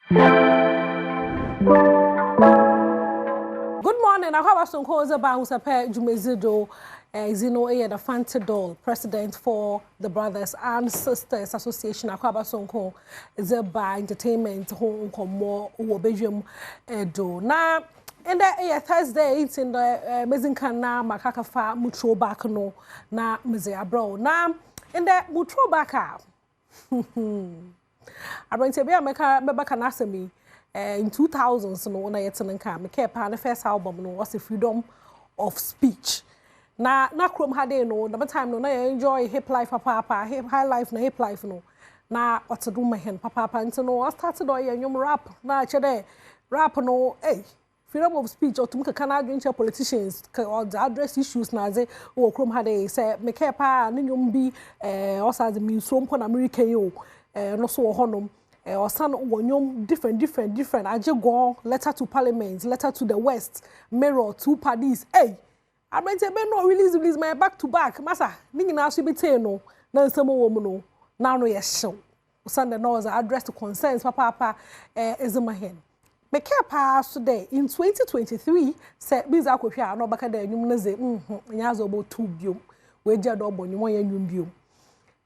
Good morning. I have some calls about Ahosepe Jumezido, Zino the Fantidol, president for the Brothers and Sisters Association. I have some call Zeba Entertainment Home more Bedroom do. Now, and that Thursday, it's in the Mezinkana Makakafa Mutro Bakano, na Mizia Bro. Now, and that Mutro Baka. I'm going to be a Mebakanasami. In 2000s, no, when I yet and come, the first album no was a freedom of speech. Na krom had no, the time no, I enjoy hip life, papa, hip high life, na hip life no. Na what to do my hand, papa, and so no, I started doing a rap. Na chade rap no, hey, freedom of speech or to make a Canadian politicians or address issues na ze or krom had a say make a pa, and be also the museum on America yo, no so honum. Or some different. I just go letter to Parliament, letter to the West, mirror, 2 parties. Hey, I might say, no, release my back to back. Massa, ningin now should be no, none some woman no, now no yes show. Sunday knows address to concerns, papa, is in my hand. Make care pass today in 2023, said Biza Koshia, no back at the Numaze, Yazobo 2 bium, where Jadobo, you want your bium.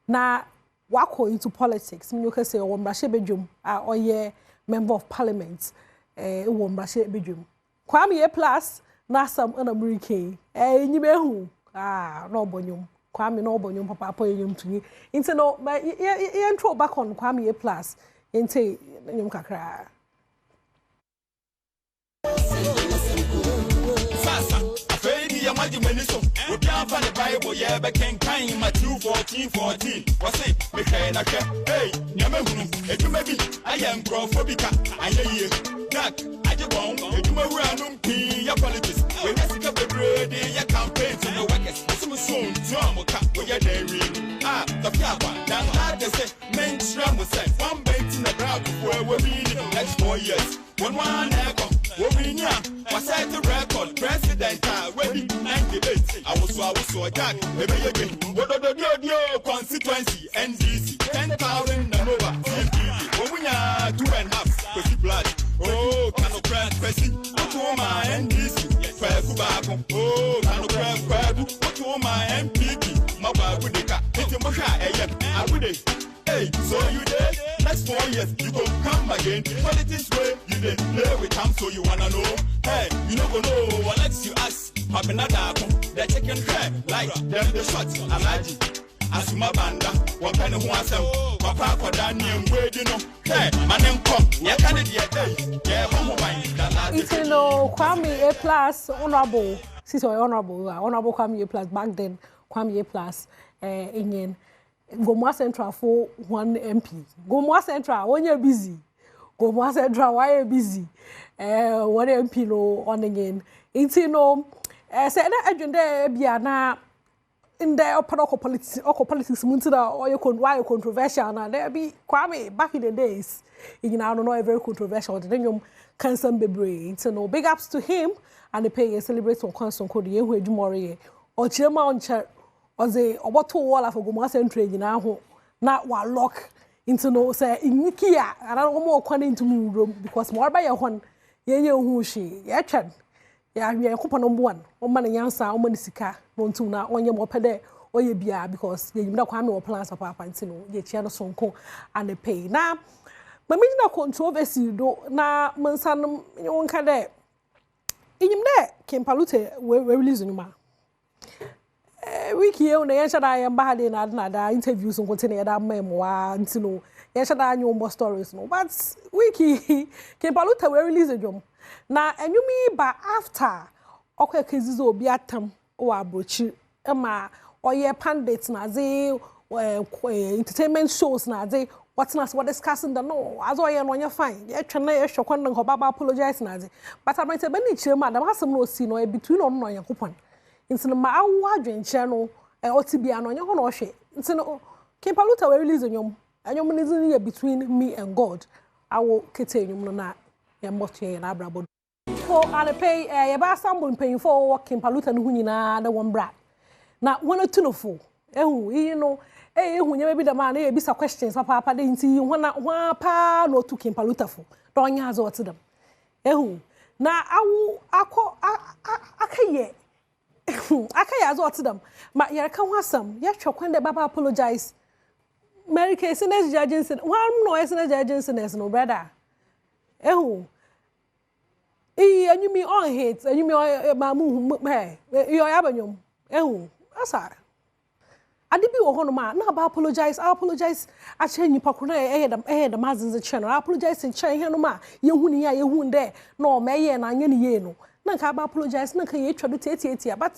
Now, wako into politics. You can say, "Oh, Mbrashe Bedwam, or ye member of parliament, oh, Mbrashe Bedwam." Kwame plus na some American. Nibehu, no bonyum. Kwame no bonyum, papa poyum to me. Into no, but intro back on Kwame plus. Inte nyum kakra. We can't find the Bible, yeah, but can kind Matthew 14:14. What's it? We can't hey, Yamamu, if you may be, I am Crawfordica, I hear you. That I just want, if you may run, your politics. When you pick up the bread, your campaigns and the workers, some soon, drama cut with your dairy. The Fiaba, that's how they say, men shram was said, one bait in the ground before we're reading the next 4 years. One echo. Was set the record, President, ready 98. I was so attack. Maybe again, what the constituency, NDC, 10,000 and over. When we are 2.5 blood. Oh, canoe crack, Pressy, what to my NDC, Fair Kubaco. Oh, canoe crack, what to my MPP, my Babudika, it's a Mosha, I would it. Hey, so you did? Next 4 years, you go come again. Politics way, you did play with them, so you wanna know. Hey, you never know what lets you ask. Papinada, the chicken crack, like them the shots, Alaji. Asuma Banda, one penny who was Papa Daniel, where you know. Hey, my name come, yeah, candidate, yeah, one it's no Kwame A plus, honorable, sister honorable Kwame A plus back then, Kwame A plus, in Gomwa Central for 1 MP. Gomwa Central, when you're busy. Gomwa Central, why you're busy? 1 MP no on again. It's no, say that agenda biana in the politics, Muntada, or you controversial. Now there be Kwame back in the days. You know, I don't know, a very controversial. Then you can some be brave. So no big ups to him and the pay celebrate on constant code. You do more or chairman chair. Oze oboto wall for Gomwa Central nyina ho na wa lock into no say inikia ana omo kwan into me room because more by your hon ye hu hwe ye twed ya hwe yakopɔ no mbo an o ma ne nyansa o ma ne sika no ntum na onye mo pede oye bia because ye yimda kwa me o plans papa nti no ye chia no sonko and pay na mami na controversy do na mensa no wonka de yimda Kempalute we release no ma wiki ye una yensha da yamba hade na da interviews on continue da memoir ntino yensha da nyombo stories no but wiki Kempalute we release adwom na enwumi ba after okwa kezizo obi atam o abrochi ma oye pundits na ze entertainment shows na ze what's not what discussing the no as oye no nya fine ye twena ye hwekwan no baba apologize na ze but am say be ni chire ma da masem no si no between on no yakopon ntino ma awu adwenche no otibia no nye ho no hwe ntino Kempalute we release nyom anyom ni between me and God awo kete nyom no na ye mbotie na abrabo for and pay ye ba sample paying for Kempalute no hu nyina da won bra na wono tunofo ehu yi no ehu nya be the man e bisa questions papa de nti hwa pa no to Kimpalutafo don nya azo to them ehu na awu akaye akaye azo to them ma yere ka ho asam ye twekwan de baba apologize Mary Kay Sinas Judgenson one no Sinas Judgenson no brother ehu anyumi on hate anyumi mamu hey yo yabanyom ehu asa Adibi wo hono ma na ba apologize I apologize a chen nipa ko na the mazinze channel I apologize in chen heno ma ye hu ni ya ye hu nde no me ye na anya ni ye no na ka ba apologize na ka ye twado tietietia but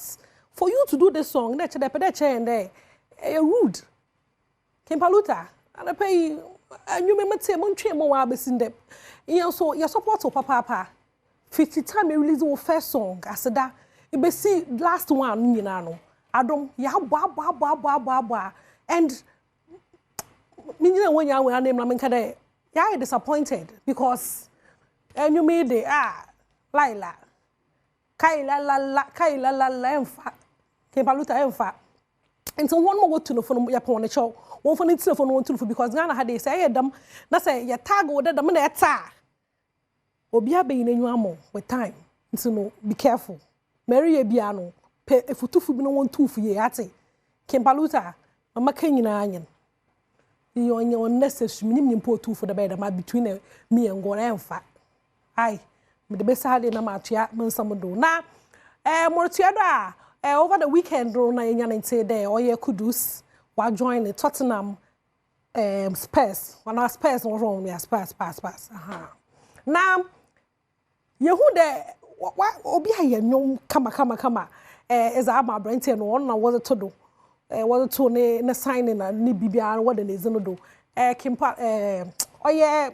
for you to do this song na che de pede chen de rude Kimpaluta and pay anyume mate mo ntwe mo wa besinde yen so your support papa 50 time you release your first song aseda e be see last one nyina no Adom ya bwa and me nyina when name na me kada ya disappointed because you made the Laila Kaila emfa Kimpaluta emfa and so one more to no for ya pon show one for need to for no to because Ghana had they say them na say ya tag wo dem na eta obi abeyi na nyu with time so no be careful Mary e bia no pe efutufu bi no won tufu ye ate Kimpaluta mama kan nyina anyen you unnecessary minim po tufu da beda ma between me and God emfa ai me de besa hade na ma tua mensam do na mo tua do over the weekend do na nya nte there oye Kudus wa join the Tottenham Spurs one Spurs no wrong me Spurs pass now yehu de obi aye nyom kama is ama Brenton no na was to do was to ne signing na ni bibia what the nezino do Kimpa oye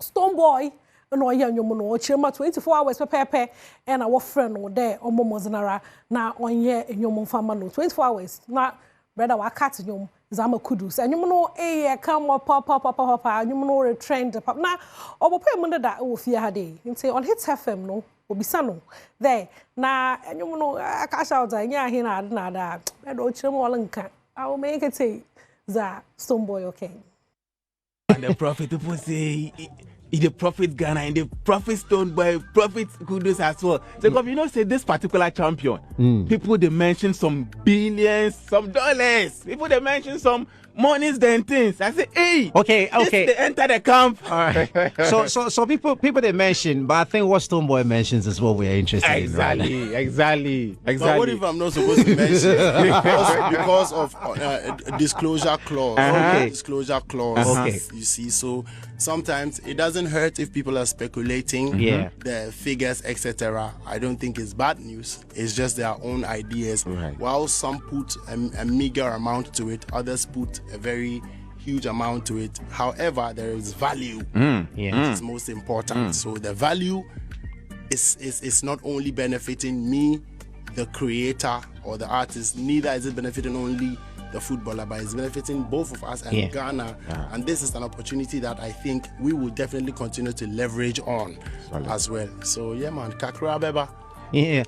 Stonebwoy no oye nyom no chirema 24 hours pepe and our friend no there omomozinara na onye nyom fama no 24 hours na brother wa cat nyom zama Kudus nyom no come papa nyom no retrend na obopo mu da wo fie ha de nti on Hit FM no obisa no there na nyom no cash out anya he na da do chirem wala nka I will make it say za Stonebwoy okay and the prophet people say the prophet Ghana and the prophet Stonebwoy, prophet Kudus as well. So you know, say this particular champion, people they mention some billions, some dollars. People they mention some monies than things. I say, hey, okay. They enter the camp. All right. So people they mention, but I think what Stonebwoy mentions is what we're interested in. Right? Exactly. But what if I'm not supposed to mention because of disclosure clause? Okay. Disclosure clause. Okay. You see, so sometimes it doesn't hurt if people are speculating the figures, etc. I don't think it's bad news. It's just their own ideas. Right. While some put a meager amount to it, others put a very huge amount to it. However, there is value. Which is most important. So the value is not only benefiting me, the creator or the artist, neither is it benefiting only the footballer, but it's benefiting both of us and Ghana. And this is an opportunity that I think we will definitely continue to leverage on as well. So yeah, man, Kakra Beba. Yeah.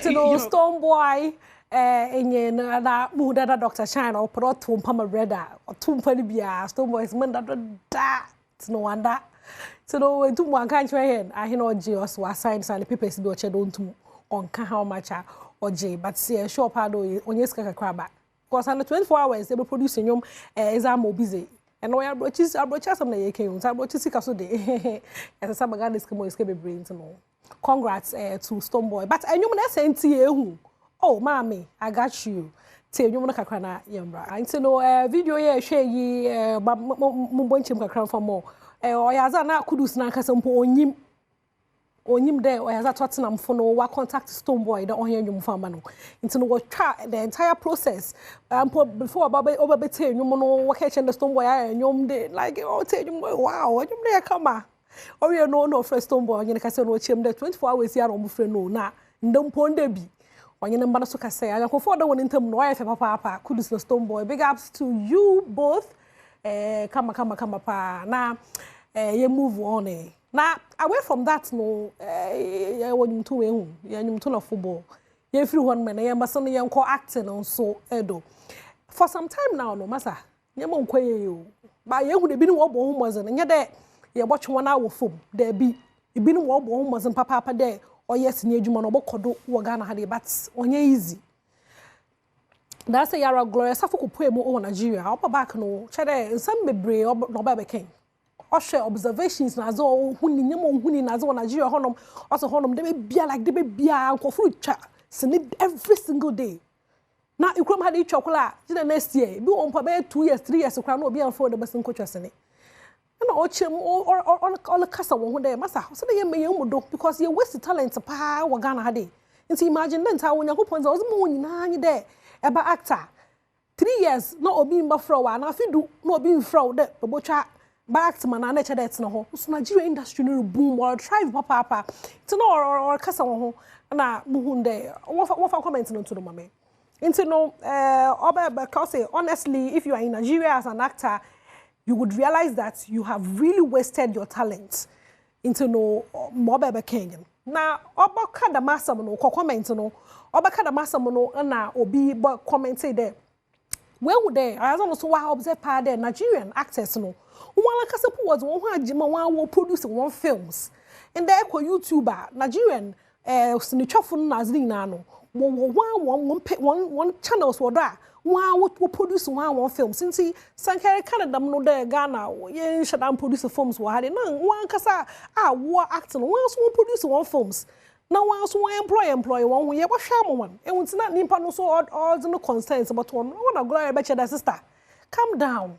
To know Stonebwoy enye na muda da Dr. Shine or proto pama brother or tumpani bia Stonebwoy is man da no wonder. So no we do one kind of I know Jesus was signed and the papers be oche don't on how much OJ, but see a shop had on your crab. Because under 24 hours they will produce in your exam busy. And we are broaches some day came, I brought to day as a Sabagan is come escape brains and all. Congrats to Stonebwoy. But I knew when I who. Oh, mommy, I got you. Tell you want to crana, yambra. I say no video here, share ye, but Mubonchim can for more. Or as I now Kudus Nankasam on him there, or as I Tottenham for no what contact Stonebwoy, the Onion Famano. Into no try the entire process. Before Baba overbetain, you know what catching the Stonebwoy and you did like oh tell you wow, you there come. Or you know no first Stonebwoy, you can say no chim there 24 hours here on friend no na don't pond be. When you number so can say I go for the one in term no if papa Kudus the Stonebwoy. Big ups to you both. Come pa now you move on now away from that no when you to football ye free one man ye masa no ye nko acting nso edo for some time now no masa nye mo nkwaye yo ba ye hu de bi ni wo bo hu mozen nye de ye bo twe wona wo fom de bi bi ni wo bo hu mozen papa de oyes ni adwuma no bokodo wo Ghana ha de but onye easy. That's a yara gloria safuko poemu o Nigeria opa back no chede nsam bebre no ba beken o share observations na zo huni nyemo huni na zo Nigeria honom also honom de bia like de bia nkofuru twa sene every single day na ikrom ha de twakola the next year bi on pa be 2 years 3 years kra na obi an for de bes nkotwa sene na o chem all kasa wo ho de masa so de ye mudo because you waste talent pa wo Ghana ha de nti imagine then ta wo Yakopon za ozimo nyina anyi de eba actor 3 years na obi mba fro wa na fidu na obi mfro de bobotwa ba act man na che det na ho so Nigeria industry no boom or thrive papa it's no or kasa wo ho na muhunde wo fa comment no to no mame into no because honestly if you are in Nigeria as an actor you would realize that you have really wasted your talent into no mobile Kenyan na obaka da masam no comment no obaka da masam no na obi comment there when would they I don't know so why observe pa there Nigerian actors no one kasa was one agima one will produce one films and there ko YouTuber Nigerian sinitwafo na azina no one channels were there one will produce one film since Sankari Canada no there Ghana ye shadam produce films were had no one kasa war acting one will produce one films now one so employ one we what shame one and it's not nimpa no so all the no concerns about one go beche da sister calm down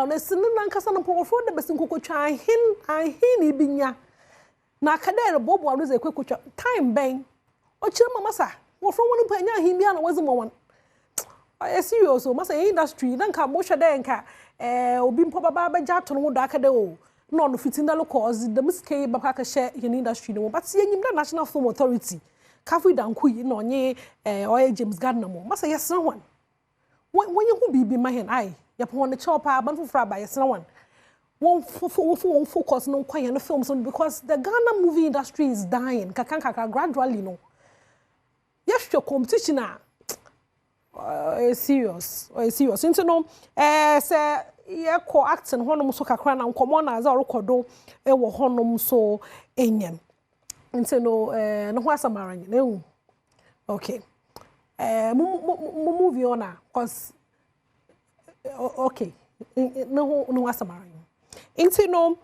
listen na kasa no po for the best nkokotwa hin ibinya na kadere bobo aruze kwekotwa time ben o chire mama sa wo from one panya hin bia na wazimo one serious so masa industry na nka mo hwede nka obi mpo baba baja to no do akade o no no fitinda cause the miske baba ka share in industry no but ye nyimda National Film Authority kafu danku yi no nye oye James Gardner mo masa yesna one when you who be my hen ai ya pon the chopa ban fufra ba yesna one won focus no kwanya no films because the Ghana movie industry is dying kaka gradually no yes your competition serious into no say ye ko acting honom so kakra na nkomo na za rekodo e wo honom so enyen into no no ho asamara nyi na okay movie on cause okay no asamara nyi into no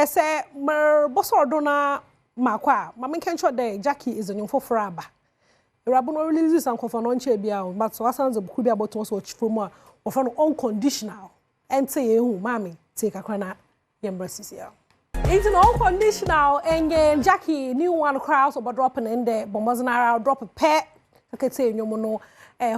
say mer bosodo na makwa mama kencho de Jackie is onyo foforo aba Rabuno releases and confound bia, but so as a could be about to also from more of an unconditional and say, mommy, take a crana, embraces here. It's an unconditional and Jackie, new one crowds about dropping in there, Bombazanara, drop a pet, I can say, no more.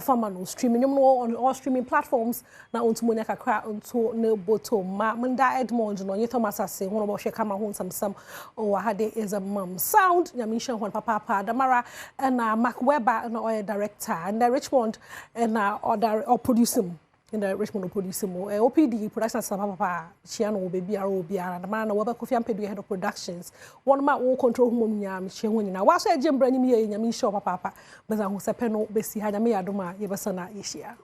Farmer streaming on all streaming platforms na onto moneka kra onto ne bottom ma munda Edmond no yeto masase hono bo hweka ma ho nsam o hade is a mom sound nyamisha hon papa damara na Mark Weber na oil director and the Richmond na or producing in the Richmond producing OPD production papa chia no baby ara damara na Weber Kofi Ampedu head of productions one ma wo control hum nyam hye ho nyina wa so ejembra nyim ye nyamisha papa beza Ahosepe no besi ha nyame yadoma yebesa na yeshia